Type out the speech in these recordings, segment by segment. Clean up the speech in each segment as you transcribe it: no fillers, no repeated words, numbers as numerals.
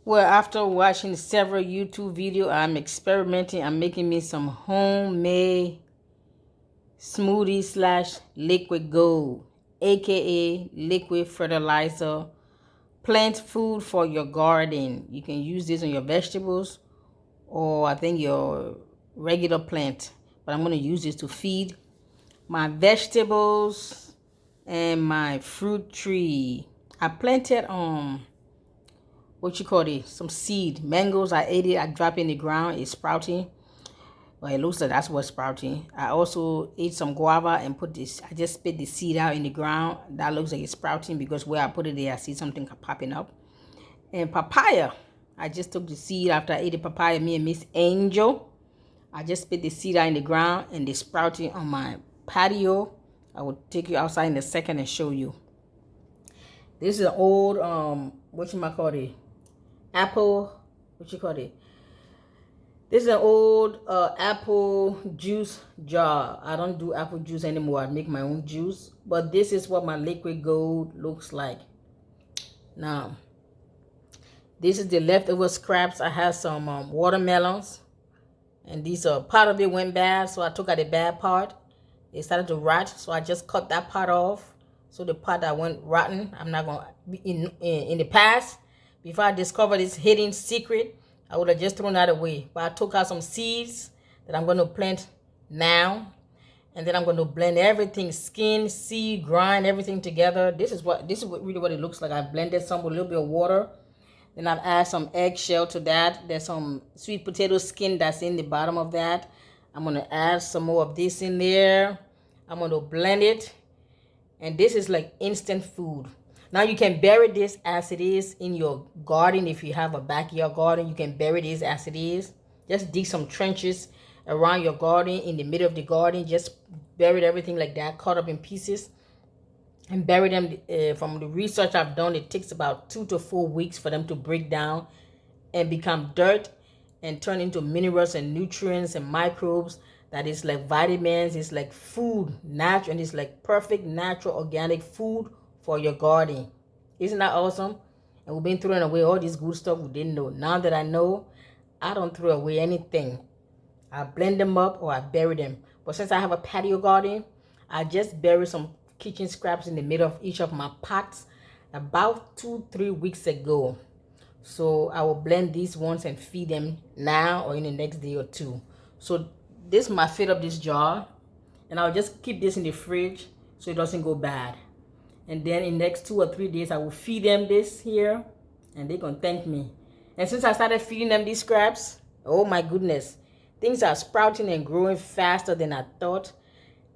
Well, after watching several YouTube videos, I'm experimenting. I'm making me some homemade smoothie slash liquid gold, aka liquid fertilizer, plant food for your garden. You can use this on your vegetables or I think your regular plant. But I'm going to use this to feed my vegetables and my fruit tree. I planted what you call it, some seed mangoes. I ate it. I dropped it in the ground. It's sprouting. Well, it looks like that's what's sprouting. I also ate some guava and put this. I just spit the seed out in the ground. That looks like it's sprouting because where I put it there, I see something popping up. And papaya, I just took the seed after I ate the papaya. Me and Miss Angel, I just spit the seed out in the ground and they sprouting on my patio. I will take you outside in a second and show you. This is an old what you might call it, apple. What you call it? This is an old apple juice jar. I don't do apple juice anymore. I make my own juice. But this is what my liquid gold looks like. Now, this is the leftover scraps. I had some watermelons. And these part of it went bad. So I took out the bad part. It started to rot. So I just cut that part off. So the part that went rotten, I'm not going to, in the past, before I discovered this hidden secret, I would have just thrown that away. But I took out some seeds that I'm going to plant now. And then I'm going to blend everything, skin, seed, grind everything together. This is really what it looks like. I blended some with a little bit of water. Then I've added some eggshell to that. There's some sweet potato skin that's in the bottom of that. I'm going to add some more of this in there. I'm going to blend it. And this is like instant food. Now you can bury this as it is in your garden. If you have a backyard garden, you can bury this as it is. Just dig some trenches around your garden, in the middle of the garden. Just bury everything like that, cut up in pieces. And bury them. From the research I've done, it takes about 2 to 4 weeks for them to break down and become dirt and turn into minerals and nutrients and microbes. That is like vitamins. It's like food, natural, and it's like perfect natural organic food for your garden. Isn't that awesome? And we've been throwing away all this good stuff we didn't know. Now that I know, I don't throw away anything. I blend them up or I bury them. But since I have a patio garden, I just bury some kitchen scraps in the middle of each of my pots about 2-3 weeks ago. So I will blend these ones and feed them now or in the next day or two. So this might fill up this jar, and I'll just keep this in the fridge so it doesn't go bad. And then in the next 2 or 3 days, I will feed them this here, and they're gonna thank me. And since I started feeding them these scraps, oh my goodness, things are sprouting and growing faster than I thought.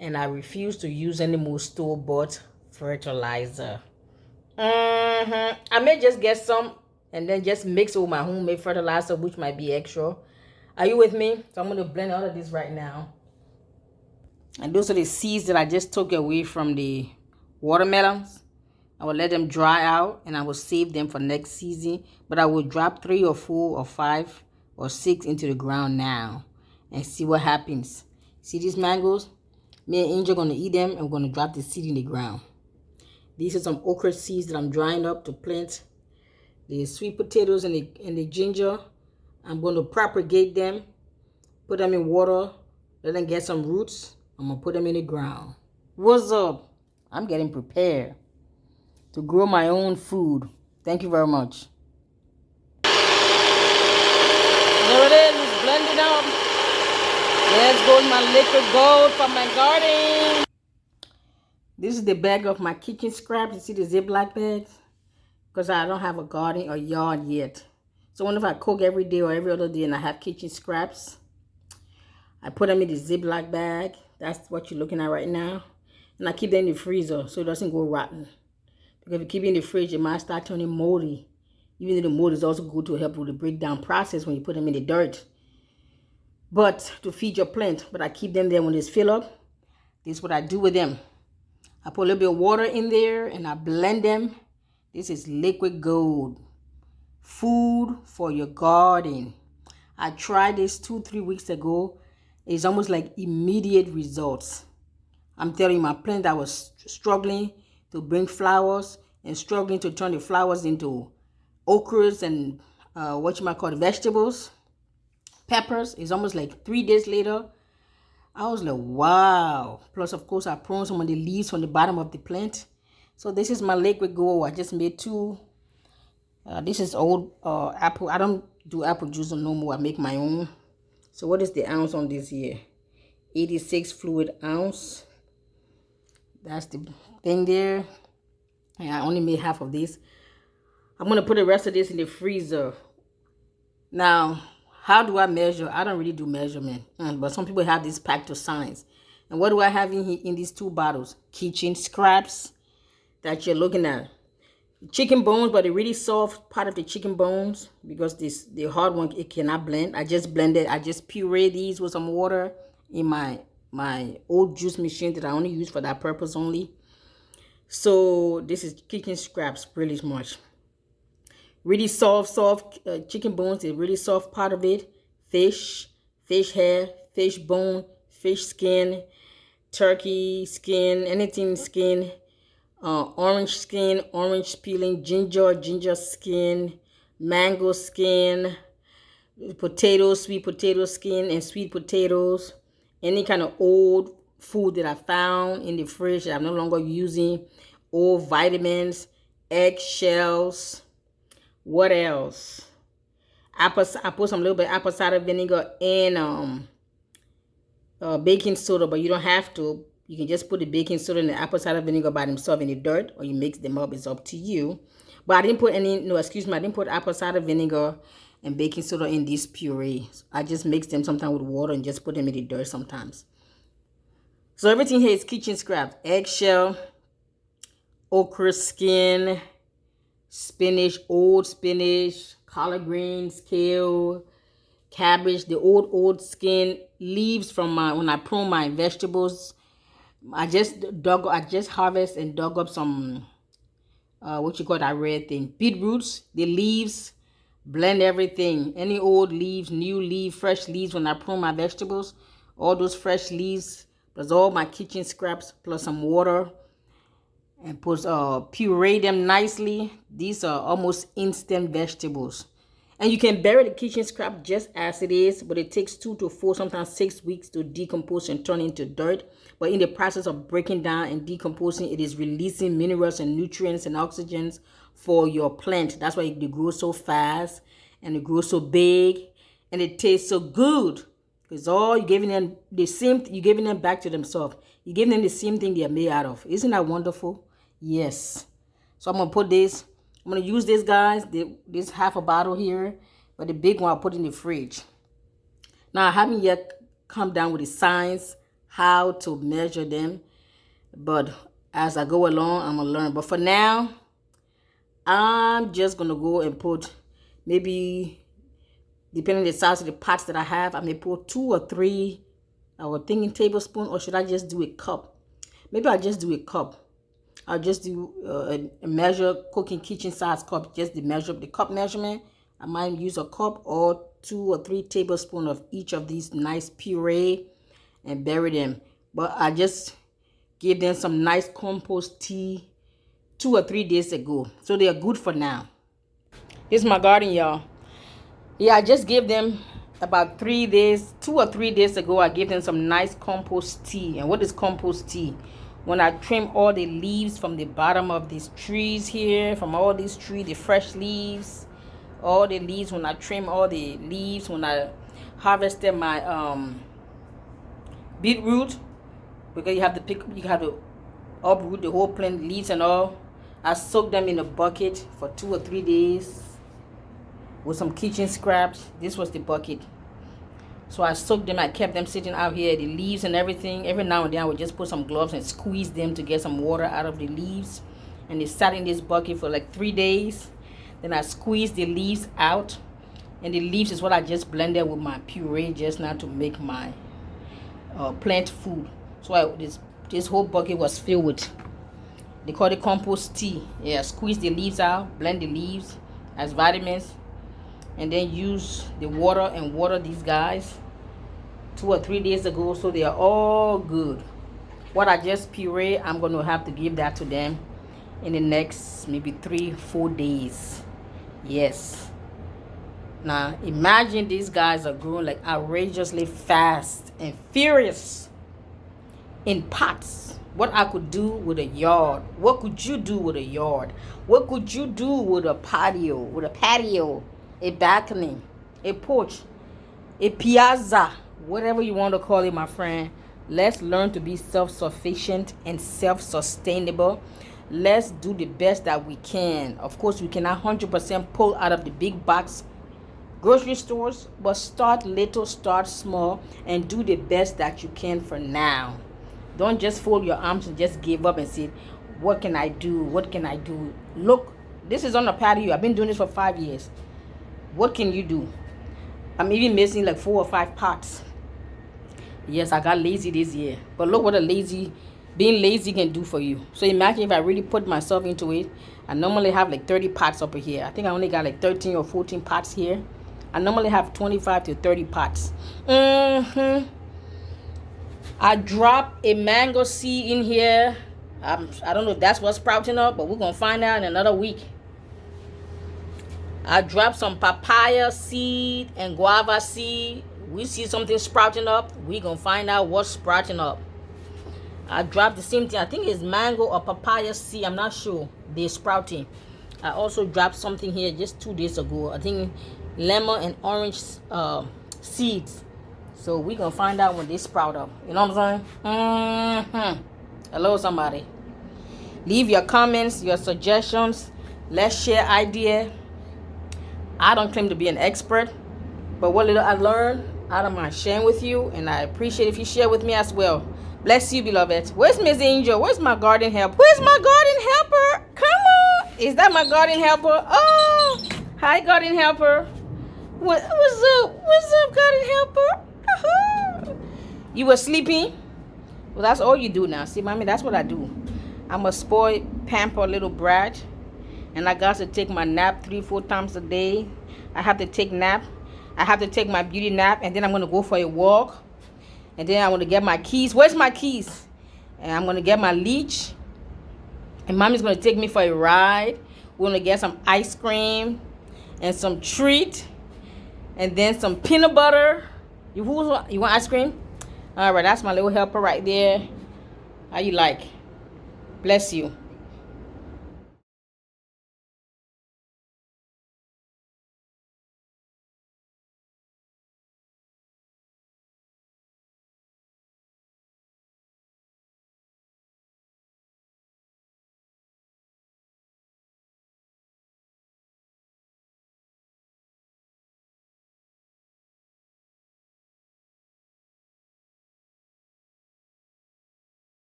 And I refuse to use any more store-bought fertilizer. I may just get some and then just mix it with my homemade fertilizer, which might be extra. Are you with me? So I'm going to blend all of this right now. And those are the seeds that I just took away from the watermelons. I will let them dry out and I will save them for next season. But I will drop 3 or 4 or 5 or 6 into the ground now and see what happens. See these mangoes? Me and Angel are going to eat them and we're going to drop the seed in the ground. These are some okra seeds that I'm drying up to plant the sweet potatoes and the ginger. I'm going to propagate them, put them in water, let them get some roots. I'm going to put them in the ground. What's up? I'm getting prepared to grow my own food. Thank you very much. There it is. It's blended up. Let's go with my liquid gold from my garden. This is the bag of my kitchen scraps. You see the Ziploc bags? Because I don't have a garden or yard yet. So whenever I cook every day or every other day and I have kitchen scraps, I put them in the Ziploc bag. That's what you're looking at right now. And I keep them in the freezer so it doesn't go rotten. Because if you keep it in the fridge, it might start turning moldy. Even though the mold is also good to help with the breakdown process when you put them in the dirt. But to feed your plant. But I keep them there when it's filled up. This is what I do with them. I put a little bit of water in there and I blend them. This is liquid gold. Food for your garden. I tried this 2-3 weeks ago. It's almost like immediate results. I'm telling you, my plant that was struggling to bring flowers and struggling to turn the flowers into okras and vegetables, peppers. It's almost like 3 days later. I was like, wow. Plus, of course, I pruned some of the leaves from the bottom of the plant. So this is my liquid gold. I just made 2. This is old apple. I don't do apple juice no more. I make my own. So what is the ounce on this here? 86 fluid ounce. That's the thing there. And I only made half of this. I'm going to put the rest of this in the freezer. Now, how do I measure? I don't really do measurement. But some people have this packed to science. And what do I have in these 2 bottles? Kitchen scraps that you're looking at. Chicken bones, but the really soft part of the chicken bones, because the hard one, it cannot blend. I just blended. I just pureed these with some water in my old juice machine that I only use for that purpose only. So this is chicken scraps, pretty much. Really soft chicken bones, the really soft part of it. Fish hair, fish bone, fish skin, turkey skin, anything skin. Orange skin, orange peeling, ginger skin, mango skin, potatoes, sweet potato skin, and sweet potatoes. Any kind of old food that I found in the fridge that I'm no longer using. Old vitamins, egg shells. What else? I put some little bit of apple cider vinegar and baking soda, but you don't have to. You can just put the baking soda and the apple cider vinegar by themselves in the dirt, or you mix them up. It's up to you. But I didn't put I didn't put apple cider vinegar and baking soda in this puree. I just mix them sometimes with water and just put them in the dirt sometimes. So everything here is kitchen scraps. Eggshell, okra skin, spinach, old spinach, collard greens, kale, cabbage, the old skin, leaves from when I prune my vegetables. I just harvest and dug up some that red thing, beetroots, the leaves, blend everything, any old leaves, new leaf, fresh leaves. When I prune my vegetables, all those fresh leaves plus all my kitchen scraps plus some water, and puree them nicely. These are almost instant vegetables. And you can bury the kitchen scrap just as it is, but it takes 2 to 4, sometimes 6 weeks to decompose and turn into dirt. But in the process of breaking down and decomposing, it is releasing minerals and nutrients and oxygens for your plant. That's why they grow so fast and they grow so big and it tastes so good. Because all you're giving them you're giving them back to themselves. You're giving them the same thing they're made out of. Isn't that wonderful? Yes. So I'm gonna put this. I'm going to use this, guys, this half a bottle here, but the big one I'll put in the fridge. Now, I haven't yet come down with the science, how to measure them, but as I go along, I'm going to learn. But for now, I'm just going to go and put maybe, depending on the size of the pots that I have, I may put 2 or 3, I was thinking tablespoon, or should I just do a cup? Maybe I'll just do a cup. I'll just do a measure cooking kitchen size cup, just the cup measurement. I might use a cup or 2 or 3 tablespoons of each of these nice puree and bury them. But I just gave them some nice compost tea 2 or 3 days ago. So they are good for now. This is my garden, y'all. Yeah, I just gave them about 3 days, 2 or 3 days ago, I gave them some nice compost tea. And what is compost tea? When I trim all the leaves from the bottom of these trees here, from all these trees, the fresh leaves, all the leaves, when I trim all the leaves, when I harvested my beetroot, because you have to uproot the whole plant, leaves and all. I soak them in a bucket for 2 or 3 days with some kitchen scraps. This was the bucket. So I soaked them. I kept them sitting out here, the leaves and everything. Every now and then I would just put some gloves and squeeze them to get some water out of the leaves. And they sat in this bucket for like 3 days. Then I squeezed the leaves out. And the leaves is what I just blended with my puree just now to make my plant food. So this whole bucket was filled with, they call it compost tea. Yeah, squeeze the leaves out, blend the leaves as vitamins, and then use the water and water these guys 2 or 3 days ago, so they are all good. What I just puree, I'm going to have to give that to them in the next maybe 3-4 days. Yes. Now, imagine these guys are growing like outrageously fast and furious in pots. What I could do with a yard. What could you do with a yard? What could you do with a patio, a balcony, a porch, a piazza, whatever you want to call it, my friend. Let's learn to be self-sufficient and self-sustainable. Let's do the best that we can. Of course, we cannot 100% pull out of the big box grocery stores, but start little, start small, and do the best that you can for now. Don't just fold your arms and just give up and say, what can I do? What can I do? Look, this is on the patio. I've been doing this for 5 years. What can you do? I'm even missing like 4 or 5 pots. Yes, I got lazy this year. But look what being lazy can do for you. So imagine if I really put myself into it. I normally have like 30 pots over here. I think I only got like 13 or 14 pots here. I normally have 25 to 30 pots. I dropped a mango seed in here. I don't know if that's what's sprouting up, but we're going to find out in another week. I dropped some papaya seed and guava seed. We see something sprouting up. We're going to find out what's sprouting up. I dropped the same thing. I think it's mango or papaya seed. I'm not sure. They're sprouting. I also dropped something here just 2 days ago. I think lemon and orange seeds. So we're going to find out when they sprout up. You know what I'm saying? Hello, somebody. Leave your comments, your suggestions. Let's share ideas. I don't claim to be an expert, but what little I learned, I don't mind sharing with you, and I appreciate if you share with me as well. Bless you, beloved. Where's Miss Angel? Where's my garden helper? Where's my garden helper? Come on. Is that my garden helper? Oh, hi, garden helper. What's up? What's up, garden helper? You were sleeping? Well, that's all you do now. See, mommy, that's what I do. I'm a spoiled, pampered little brat. And I got to take my nap 3-4 times a day. I have to take nap. I have to take my beauty nap. And then I'm going to go for a walk. And then I'm going to get my keys. Where's my keys? And I'm going to get my leash. And mommy's going to take me for a ride. We're going to get some ice cream. And some treat. And then some peanut butter. You want ice cream? All right, that's my little helper right there. How you like? Bless you.